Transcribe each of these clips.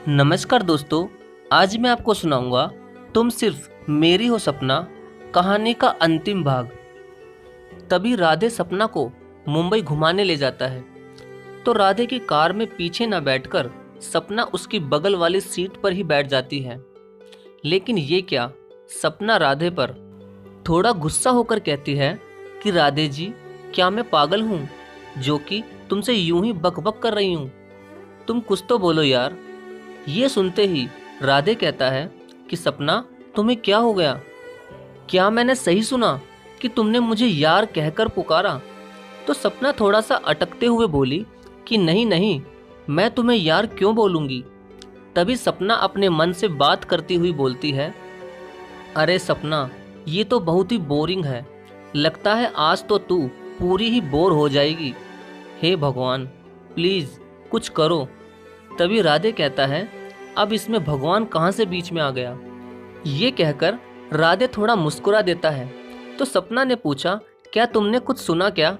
नमस्कार दोस्तों। आज मैं आपको सुनाऊंगा तुम सिर्फ मेरी हो सपना, कहानी का अंतिम भाग। तभी राधे सपना को मुंबई घुमाने ले जाता है। तो राधे की कार में पीछे न बैठकर सपना उसकी बगल वाली सीट पर ही बैठ जाती है। लेकिन ये क्या, सपना राधे पर थोड़ा गुस्सा होकर कहती है कि राधे जी, क्या मैं पागल हूँ जो कि तुमसे यूं ही बकबक कर रही हूँ? तुम कुछ तो बोलो यार। ये सुनते ही राधे कहता है कि सपना, तुम्हें क्या हो गया? क्या मैंने सही सुना कि तुमने मुझे यार कहकर पुकारा? तो सपना थोड़ा सा अटकते हुए बोली कि नहीं नहीं, मैं तुम्हें यार क्यों बोलूंगी। तभी सपना अपने मन से बात करती हुई बोलती है, अरे सपना, ये तो बहुत ही बोरिंग है। लगता है आज तो तू पूरी ही बोर हो जाएगी। हे भगवान, प्लीज कुछ करो। तभी राधे कहता है, अब इसमें भगवान कहाँ से बीच में आ गया? ये कहकर राधे थोड़ा मुस्कुरा देता है। तो सपना ने पूछा, क्या तुमने कुछ सुना क्या?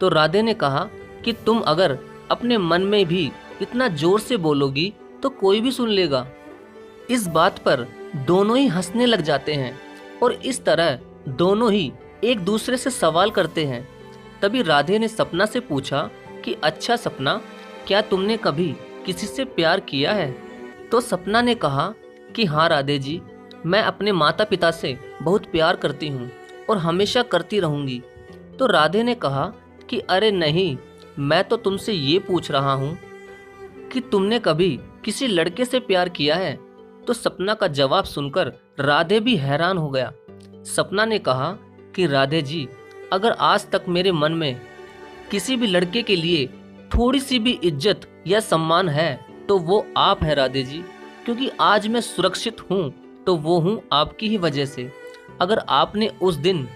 तो राधे ने कहा कि तुम अगर अपने मन में भी इतना जोर से बोलोगी तो कोई भी सुन लेगा। इस बात पर दोनों ही हंसने लग जाते हैं और इस तरह दोनों ही एक दूसरे से सवाल करते हैं। तभी राधे ने सपना से पूछा कि अच्छा सपना, क्या तुमने कभी किसी से प्यार किया है? तो सपना ने कहा कि हाँ राधे जी, मैं अपने माता पिता से बहुत प्यार करती हूँ और हमेशा करती रहूँगी। तो राधे ने कहा कि अरे नहीं, मैं तो तुमसे ये पूछ रहा हूँ कि तुमने कभी किसी लड़के से प्यार किया है? तो सपना का जवाब सुनकर राधे भी हैरान हो गया। सपना ने कहा कि राधे जी, अगर आज तक मेरे मन में किसी भी लड़के के लिए थोड़ी सी भी इज्जत या सम्मान है तो वो आप है राधे जी। क्योंकि आज मैं सुरक्षित हूँ तो वो हूँ आपकी ही वजह से। अगर आपने उस दिन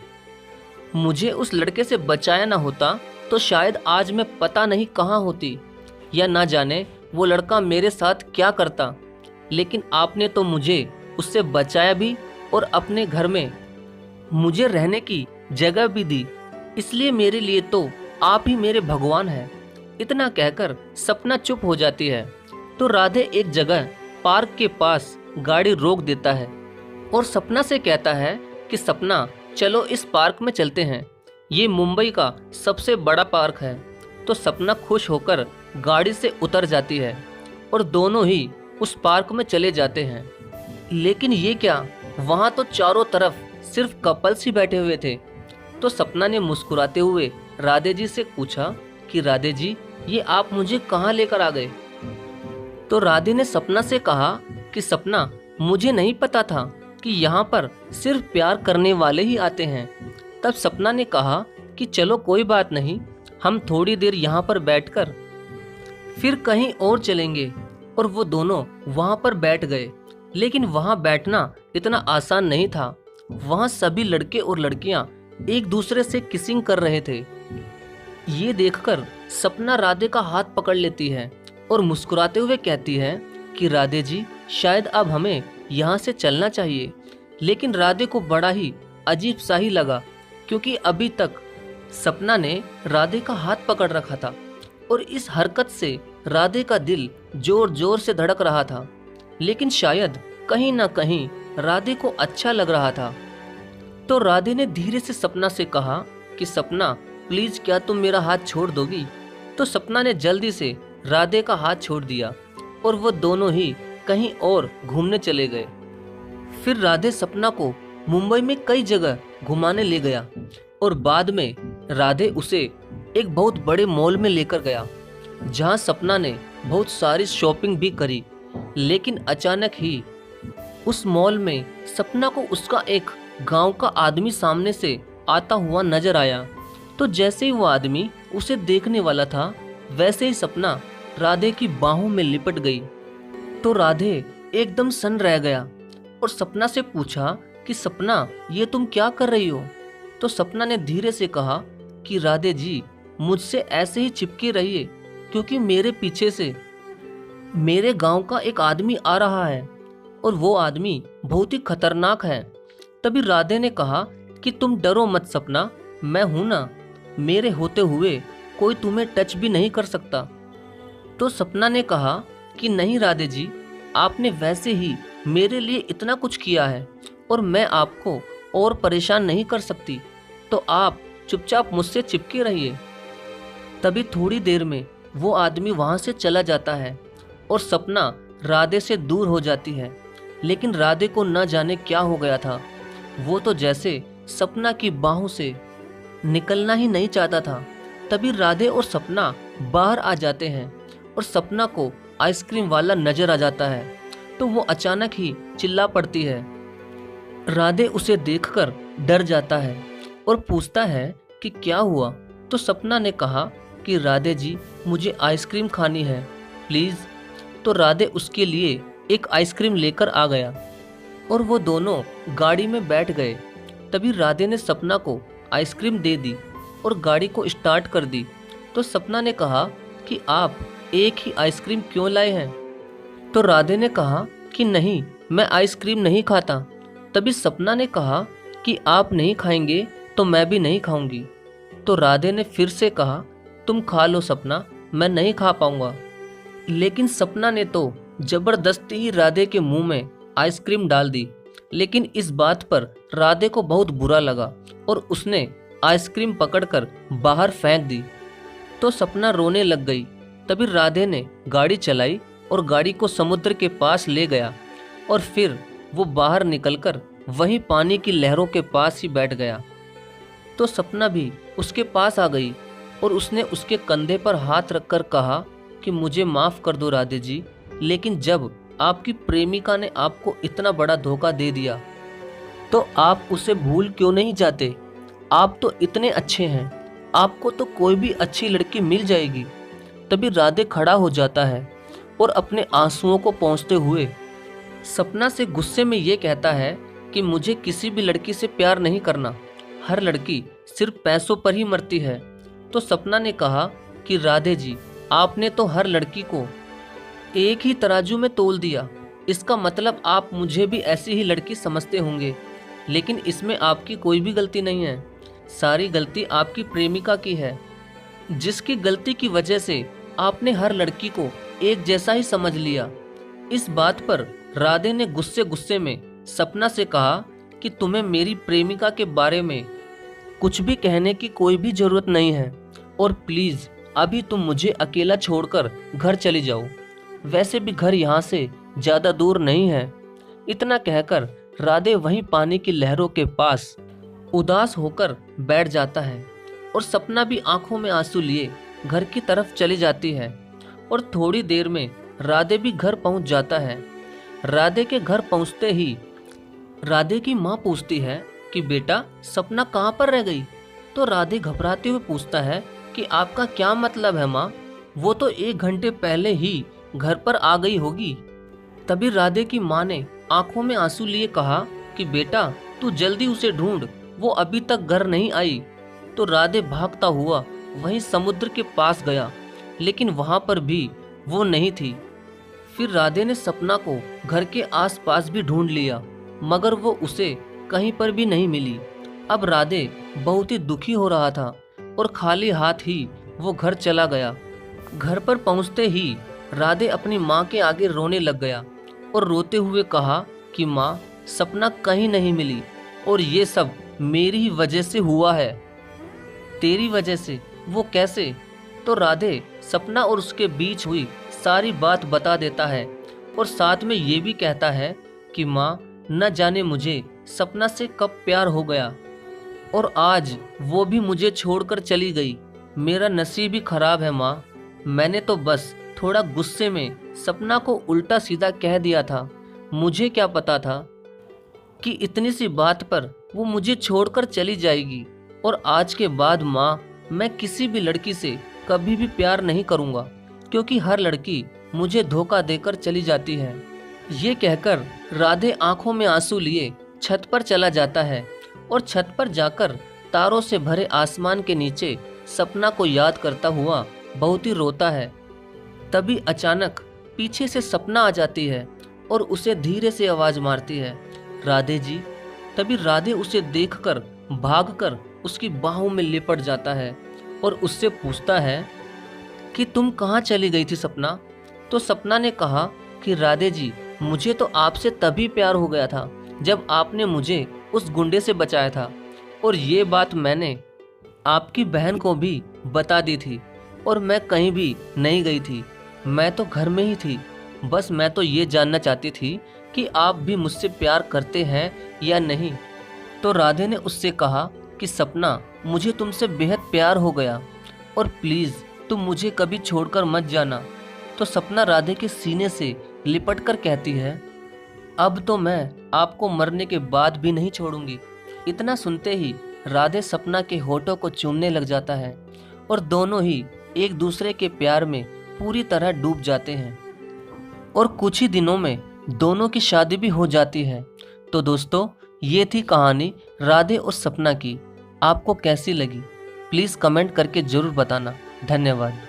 मुझे उस लड़के से बचाया ना होता तो शायद आज मैं पता नहीं कहाँ होती, या ना जाने वो लड़का मेरे साथ क्या करता। लेकिन आपने तो मुझे उससे बचाया भी और अपने घर में मुझे रहने की जगह भी दी। इसलिए मेरे लिए तो आप ही मेरे भगवान हैं। इतना कहकर सपना चुप हो जाती है। तो राधे एक जगह पार्क के पास गाड़ी रोक देता है और सपना से कहता है कि सपना, चलो इस पार्क में चलते हैं। ये मुंबई का सबसे बड़ा पार्क है। तो सपना खुश होकर गाड़ी से उतर जाती है और दोनों ही उस पार्क में चले जाते हैं। लेकिन ये क्या, वहाँ तो चारों तरफ सिर्फ कपल्स ही बैठे हुए थे। तो सपना ने मुस्कुराते हुए राधे जी से पूछा कि राधे जी, ये आप मुझे कहाँ लेकर आ गए? तो राधे ने सपना से कहा कि सपना, मुझे नहीं पता था कि यहाँ पर सिर्फ प्यार करने वाले ही आते हैं। तब सपना ने कहा कि चलो कोई बात नहीं, हम थोड़ी देर यहाँ पर बैठकर फिर कहीं और चलेंगे। और वो दोनों वहाँ पर बैठ गए। लेकिन वहाँ बैठना इतना आसान नहीं था। वहाँ सभी लड़के और लड़कियाँ एक दूसरे से किसिंग कर रहे थे। ये देखकर सपना राधे का हाथ पकड़ लेती है और मुस्कुराते हुए कहती है कि राधे जी, शायद अब हमें यहाँ से चलना चाहिए। लेकिन राधे को बड़ा ही अजीब सा ही लगा, क्योंकि अभी तक सपना ने राधे का हाथ पकड़ रखा था और इस हरकत से राधे का दिल जोर जोर से धड़क रहा था। लेकिन शायद कहीं ना कहीं राधे को अच्छा लग रहा था। तो राधे ने धीरे से सपना से कहा कि सपना, प्लीज क्या तुम मेरा हाथ छोड़ दोगी? तो सपना ने जल्दी से राधे का हाथ छोड़ दिया और वो दोनों ही कहीं और घूमने चले गए। फिर राधे सपना को मुंबई में कई जगह घुमाने ले गया और बाद में राधे उसे एक बहुत बड़े मॉल में लेकर गया, जहां सपना ने बहुत सारी शॉपिंग भी करी। लेकिन अचानक ही उस मॉल में सपना को उसका एक गांव का आदमी सामने से आता हुआ नजर आया। तो जैसे ही वो आदमी उसे देखने वाला था, वैसे ही सपना राधे की बाहों में लिपट गई। तो राधे एकदम सन्न रह गया और सपना से पूछा कि सपना, ये तुम क्या कर रही हो? तो सपना ने धीरे से कहा कि राधे जी, मुझसे ऐसे ही चिपके रहिए, क्योंकि मेरे पीछे से मेरे गांव का एक आदमी आ रहा है और वो आदमी बहुत ही खतरनाक है। तभी राधे ने कहा कि तुम डरो मत सपना, मैं हूं ना, मेरे होते हुए कोई तुम्हें टच भी नहीं कर सकता। तो सपना ने कहा कि नहीं राधे जी, आपने वैसे ही मेरे लिए इतना कुछ किया है और मैं आपको और परेशान नहीं कर सकती, तो आप चुपचाप मुझसे चिपके रहिए। तभी थोड़ी देर में वो आदमी वहां से चला जाता है और सपना राधे से दूर हो जाती है। लेकिन राधे को न जाने क्या हो गया था, वो तो जैसे सपना की बाहों से निकलना ही नहीं चाहता था। तभी राधे और सपना बाहर आ जाते हैं और सपना को आइसक्रीम वाला नजर आ जाता है, तो वो अचानक ही चिल्ला पड़ती है। राधे उसे देखकर डर जाता है और पूछता है कि क्या हुआ। तो सपना ने कहा कि राधे जी, मुझे आइसक्रीम खानी है प्लीज़। तो राधे उसके लिए एक आइसक्रीम लेकर आ गया और वो दोनों गाड़ी में बैठ गए। तभी राधे ने सपना को आइसक्रीम दे दी और गाड़ी को स्टार्ट कर दी। तो सपना ने कहा कि आप एक ही आइसक्रीम क्यों लाए हैं। तो राधे ने कहा कि नहीं, मैं आइसक्रीम नहीं खाता। तभी सपना ने कहा कि आप नहीं खाएंगे तो मैं भी नहीं खाऊंगी। तो राधे ने फिर से कहा, तुम खा लो सपना, मैं नहीं खा पाऊंगा। लेकिन सपना ने तो जबरदस्ती ही राधे के मुंह में आइसक्रीम डाल दी। लेकिन इस बात पर राधे को बहुत बुरा लगा और उसने आइसक्रीम पकड़कर बाहर फेंक दी। तो सपना रोने लग गई। तभी राधे ने गाड़ी चलाई और गाड़ी को समुद्र के पास ले गया और फिर वो बाहर निकलकर वहीं पानी की लहरों के पास ही बैठ गया। तो सपना भी उसके पास आ गई और उसने उसके कंधे पर हाथ रखकर कहा कि मुझे माफ़ कर दो राधे जी, लेकिन जब आपकी प्रेमिका ने आपको इतना बड़ा धोखा दे दिया तो आप उसे भूल क्यों नहीं जाते। आप तो इतने अच्छे हैं, आपको तो कोई भी अच्छी लड़की मिल जाएगी। तभी राधे खड़ा हो जाता है और अपने आंसुओं को पोंछते हुए सपना से गुस्से में ये कहता है कि मुझे किसी भी लड़की से प्यार नहीं करना, हर लड़की सिर्फ पैसों पर ही मरती है। तो सपना ने कहा कि राधे जी, आपने तो हर लड़की को एक ही तराजू में तोल दिया, इसका मतलब आप मुझे भी ऐसी ही लड़की समझते होंगे, लेकिन इसमें आपकी कोई भी गलती नहीं है। सारी गलती आपकी प्रेमिका की है, जिसकी गलती की वजह से आपने हर लड़की को एक जैसा ही समझ लिया। इस बात पर राधे ने गुस्से गुस्से में सपना से कहा कि तुम्हें मेरी प्रेमिका के बारे में कुछ भी कहने की कोई भी जरूरत नहीं है और प्लीज अभी तुम मुझे अकेला छोड़कर घर चली जाओ, वैसे भी घर यहाँ से ज्यादा दूर नहीं है। इतना कहकर राधे वहीं पानी की लहरों के पास उदास होकर बैठ जाता है और सपना भी आंखों में आंसू लिए घर की तरफ चली जाती है और थोड़ी देर में राधे भी घर पहुंच जाता है। राधे के घर पहुंचते ही राधे की माँ पूछती है कि बेटा, सपना कहाँ पर रह गई। तो राधे घबराते हुए पूछता है कि आपका क्या मतलब है माँ, वो तो 1 घंटे पहले ही घर पर आ गई होगी। तभी राधे की माँ ने आंखों में आंसू लिए कहा कि बेटा, तू जल्दी उसे ढूंढ, वो अभी तक घर नहीं आई। तो राधे भागता हुआ वहीं समुद्र के पास गया, लेकिन वहां पर भी वो नहीं थी। फिर राधे ने सपना को घर के आसपास भी ढूंढ लिया, मगर वो उसे कहीं पर भी नहीं मिली। अब राधे बहुत ही दुखी हो रहा था और खाली हाथ ही वो घर चला गया। घर पर पहुंचते ही राधे अपनी माँ के आगे रोने लग गया और रोते हुए कहा कि माँ, सपना कहीं नहीं मिली और ये सब मेरी ही वजह से हुआ है। तेरी वजह से? वो कैसे? तो राधे सपना और उसके बीच हुई सारी बात बता देता है और साथ में ये भी कहता है कि माँ, न जाने मुझे सपना से कब प्यार हो गया और आज वो भी मुझे छोड़कर चली गई। मेरा नसीब ही खराब है माँ, मैंने तो बस थोड़ा गुस्से में सपना को उल्टा सीधा कह दिया था। मुझे क्या पता था कि इतनी सी बात पर वो मुझे छोड़कर चली जाएगी। और आज के बाद माँ, मैं किसी भी लड़की से कभी भी प्यार नहीं करूँगा, क्योंकि हर लड़की मुझे धोखा देकर चली जाती है। ये कहकर राधे आंखों में आंसू लिए छत पर चला जाता है और छत पर जाकर तारों से भरे आसमान के नीचे सपना को याद करता हुआ बहुत ही रोता है। तभी अचानक पीछे से सपना आ जाती है और उसे धीरे से आवाज मारती है, राधे जी। तभी राधे उसे देखकर भागकर उसकी बाहों में लिपट जाता है और उससे पूछता है कि तुम कहाँ चली गई थी सपना। तो सपना ने कहा कि राधे जी, मुझे तो आपसे तभी प्यार हो गया था जब आपने मुझे उस गुंडे से बचाया था, और ये बात मैंने आपकी बहन को भी बता दी थी, और मैं कहीं भी नहीं गई थी, मैं तो घर में ही थी। बस मैं तो ये जानना चाहती थी कि आप भी मुझसे प्यार करते हैं या नहीं। तो राधे ने उससे कहा कि सपना, मुझे तुमसे बेहद प्यार हो गया, और प्लीज़ तुम मुझे कभी छोड़कर मत जाना। तो सपना राधे के सीने से लिपट कर कहती है, अब तो मैं आपको मरने के बाद भी नहीं छोड़ूंगी। इतना सुनते ही राधे सपना के होठों को चूमने लग जाता है, और दोनों ही एक दूसरे के प्यार में पूरी तरह डूब जाते हैं, और कुछ ही दिनों में दोनों की शादी भी हो जाती है। तो दोस्तों, ये थी कहानी राधे और सपना की। आपको कैसी लगी प्लीज़ कमेंट करके ज़रूर बताना। धन्यवाद।